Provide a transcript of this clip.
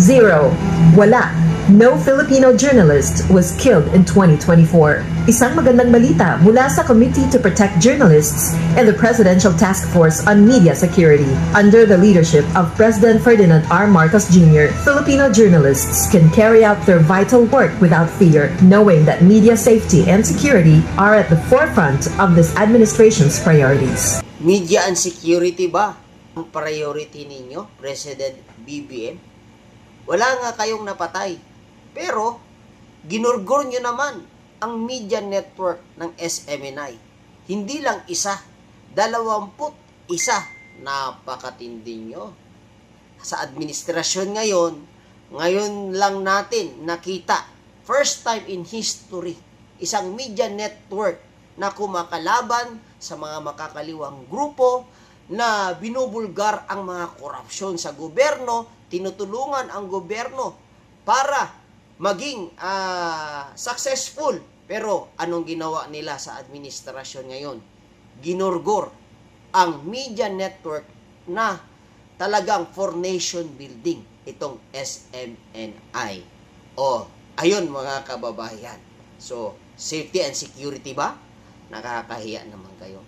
Zero. Wala. No Filipino journalist was killed in 2024. Isang magandang balita mula sa Committee to Protect Journalists and the Presidential Task Force on Media Security. Under the leadership of President Ferdinand R. Marcos Jr., Filipino journalists can carry out their vital work without fear, knowing that media safety and security are at the forefront of this administration's priorities. Media and security ba ang priority ninyo, President BBM? Wala nga kayong napatay. Pero, ginurgor nyo naman ang media network ng SMNI. Hindi lang isa, 21. Napakatindi nyo. Sa administrasyon ngayon lang natin nakita, first time in history, isang media network na kumakalaban sa mga makakaliwang grupo na binubulgar ang mga korupsyon sa gobyerno, tinutulungan ang gobyerno para maging successful. Pero anong ginawa nila sa administrasyon ngayon? Ginurgor ang media network na talagang for nation building, itong SMNI. Ayun mga kababayan. So, safety and security ba? Nakakahiya naman kayo.